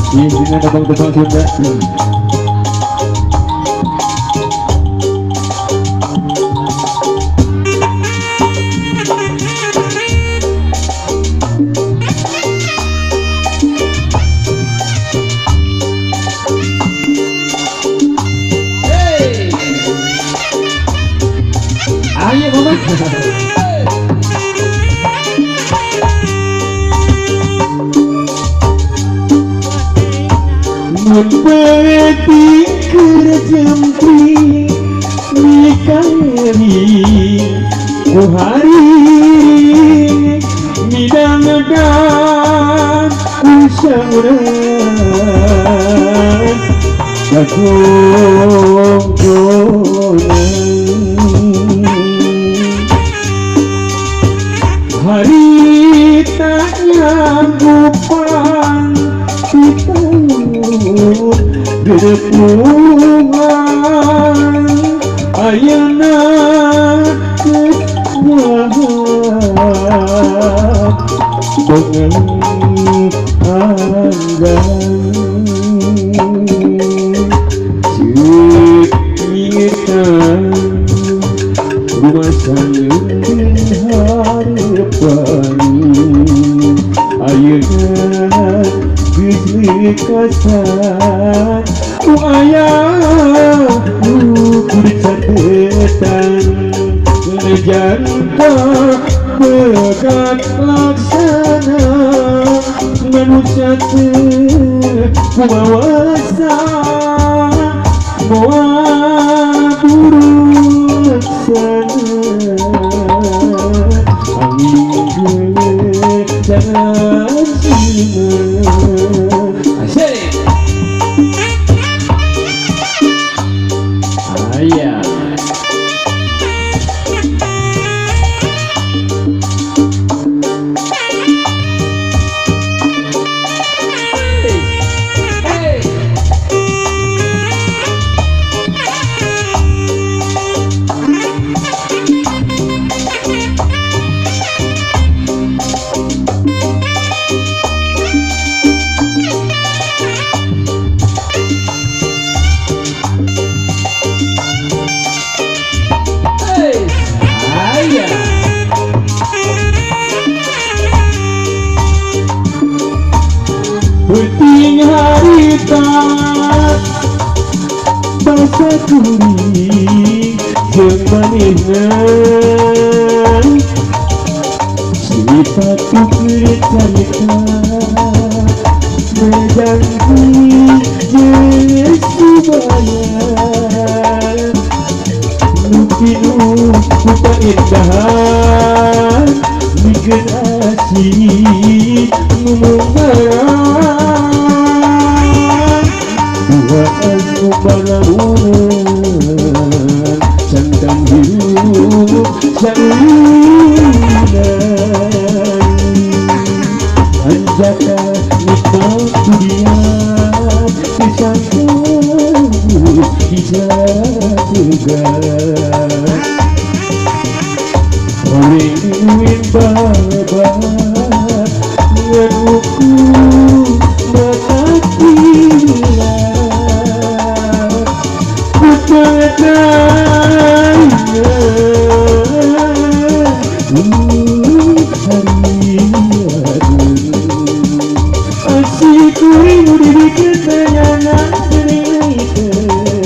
Dengan tebang-tebang Sunda. Ayo mama. Membeti kerjampi nikari ku hari midang dan ku syauran kagong-gongan hari tak nyanggupan kita berpungan ayana kewahat dengan anggan ciptaan rumah saya harapan ayana kasar ku ayah bercatetan jangka bekat laksana manusia kuawasa bawa buru laksana angin jangan ayah penting harita basa kuring jeung manehna sifat kukurit carita menjanji jeung subaya nukinuh ku paendahan bikin asih ngomong Tuhan bangunan sandang hidup salunan anjaka nikmat dunia disangkut bisa tegar oleh duit baba dengan hukum mata gila kupadanya asik kuring diri kesayangan dirikan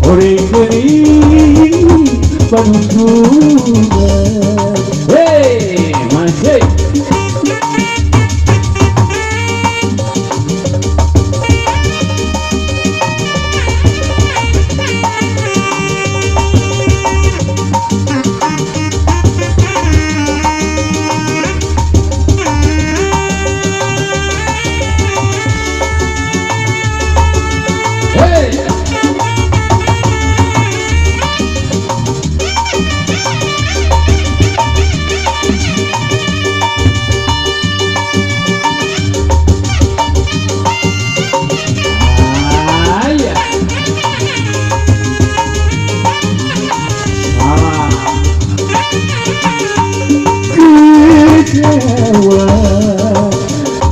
orang gering panusugan hey masih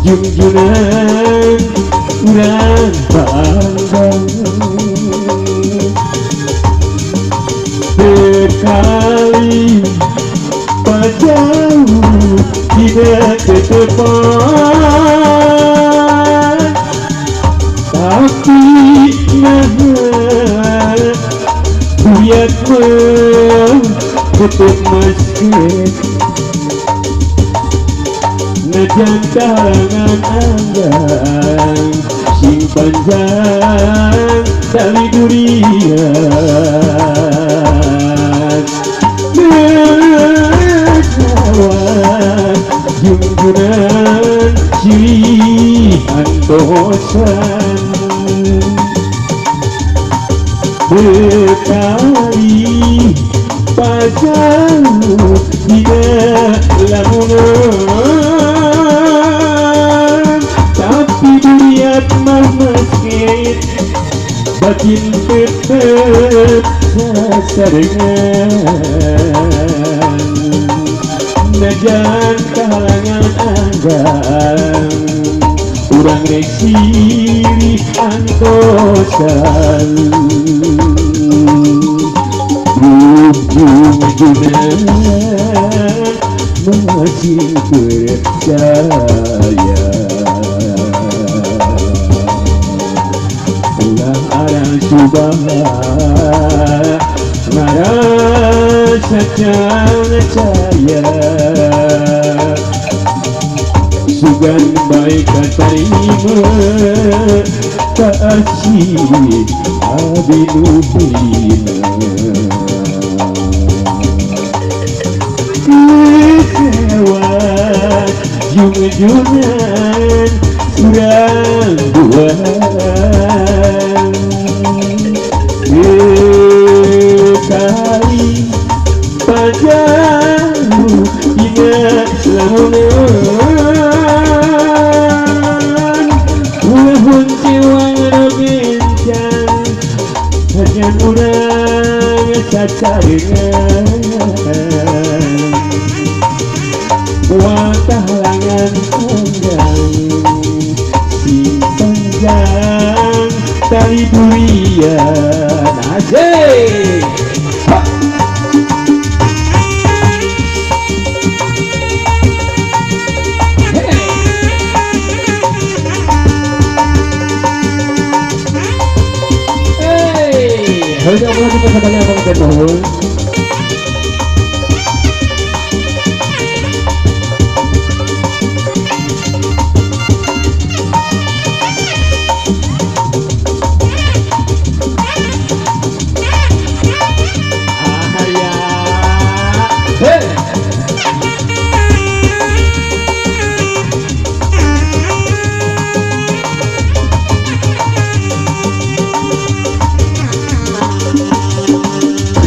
junjunan depan, tapi nah buyat tutup masjid najan kalangan anggang sing panjang tali durian junjunan silih antosan berkali pajang tidak lamunan tapi dilihat mah masjid batin tetep sasarengan najan kalangan anggang urang rek silih antosan junjunan masih percaya ulah arang subah ngarasa cahaya sugan baik katarima kasih abdi nuhina kecewa junjunan surang buang sekali padamu ingat lamunan ulahun cewang rogencang hanya urang sacarengan watah langan anggang si panjang tali durian asik. Harus apa lagi pesannya abang Betul?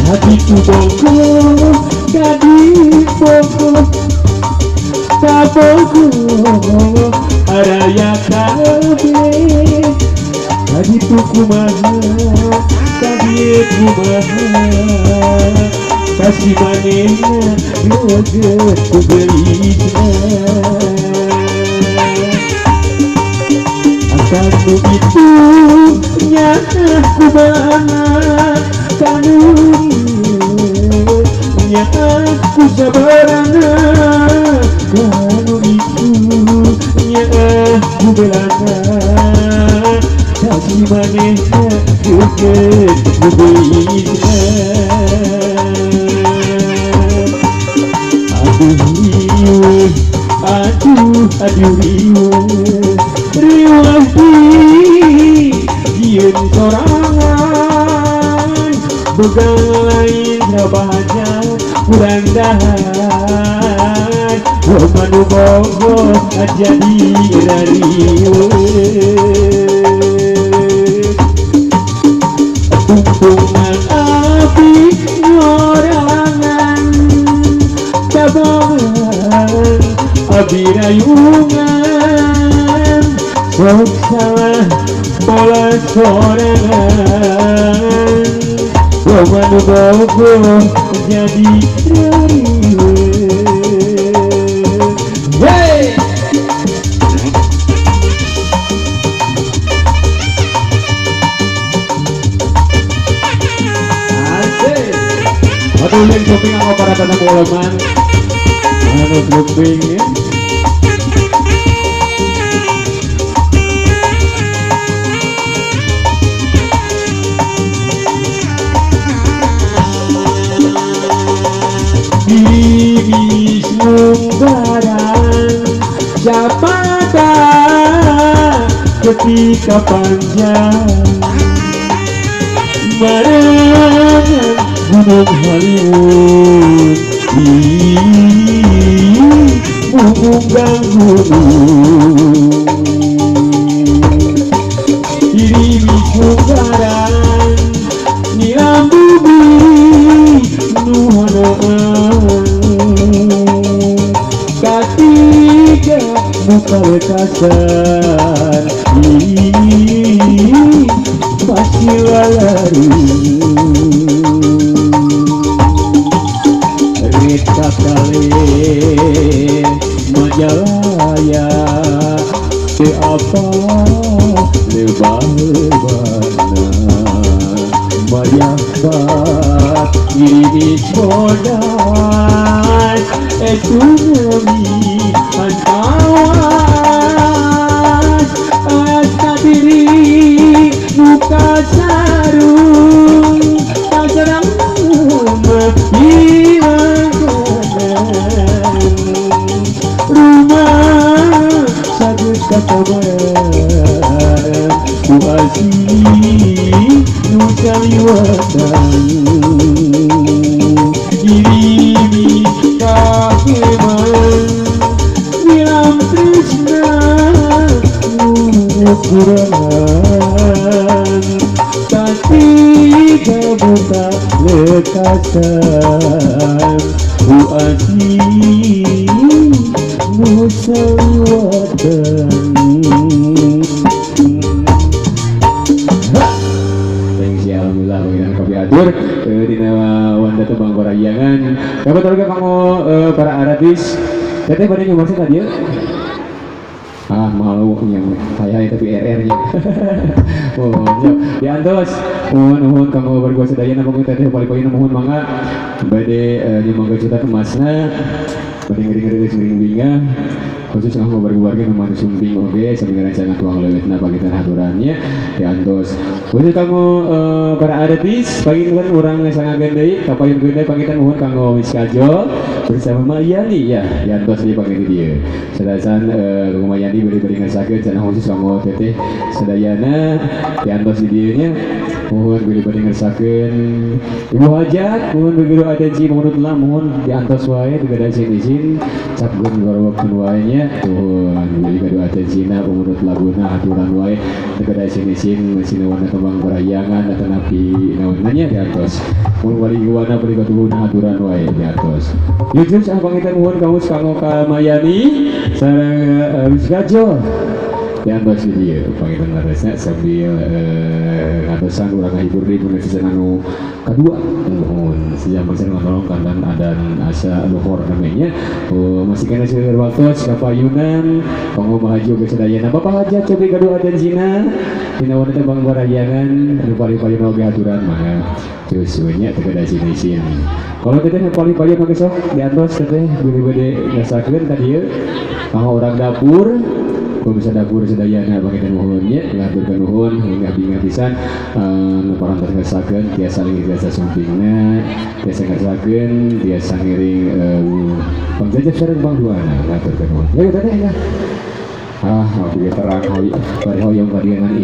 Hatiku boko, gadis boko, kaboko, araya kabe. Hatiku kumaha, gadis kumaha, kasih manehna joget kugelisna. Asalmu itu nyata kumaha, kamu nya aku sabarana kamu itu nya aku belana kasih manehna joget kugelisna aduh riwah dieun sorangan begal lain sabaja kurang dahan manu bogo jadi rariweuh tumpungan api nyorangan cabangan abi rayungan sok salah pola sorangan manu bogo jadi rariweuh. Hey! Asik. Aduh yang shopping aku para tanah boleman. Anu shopping ya. munggaran jabatan ketika panjang barengan gunung Hollywood mengunggang gunung diri munggaran nilam bumi nuhonaan katiga muka lekasan pasti lari rita kali majalaya apa lebah-lebahna mayabat ini sodas tsunami antawas diri buka sarung tak sedang hilang rumah sakit katabaran kuasi nusaliwatan diri kakeman nilam tresna ukuran tapi kebuka lekasan kuasi nusaliwatan. Alhamdulillah pengiran kopi atur dina wanda tembang korayangan kabar terus kamu para artis teteh pada nyumbang tadi ya malu yang saya tapi RR nya diantos mohon kamu bergua sedaya nama teteh paling mohon mangga bade nyumbang juta emasna bade ngeri sering binga khusus kamu berkeluarga memang sumbing oke sambil rencana tuang lewetna pagitan haturannya diantos khusus kamu para artis pagi kan orang sangat gendai kapayun gendai pagitan mohon kamu miskajo bersama Mayani ya diantos di pagi dia sedasan kamu Mayani beri ngesakeun cenah khusus kamu teteh sedayana diantos di dieunya mohon beri ngesakeun ibu hajat mohon begitu atensi menurutlah mohon diantos wae digada izin capkeun waktu wae nya Tuhan jadi kedua atensina pengurut laguna aturan wae tegada isin mesin warna kembang perayangan atau napi naonanya di atas mun wali warna beri batuhuna aturan wae di atas yujur sang pangitan mohon kamu kanggo ka Mayani sareng Miskajo di atas dia pangitan laresna sambil ngatosan urang ngahibur di penulisan anu kedua mohon sejam persen menolongkan dan adan asa luhur namanya masih kena selir waktu kapayunan kamu maju ke sedayana bapak aja coba gaduh adan zina dina wanita bang barayangan anu pali-pali oge aturan mah terus banyak tegada sini kalau teteh pali-pali mah sok diantos teteh bede-bede ngasakeun tadi ya kamu orang dapur kalau bisa dapur sedayana bagian nuhunnya ngaturkan nuhun hingga binga pisan leparan terkesakeun tiasa saling tiasa sumpingna tiasa ngasakeun tiasa ngiring pengjajah sareng Bang Duana ngaturkan nuhun ya tadi ya mau terang hoy bari hoyong kadieunan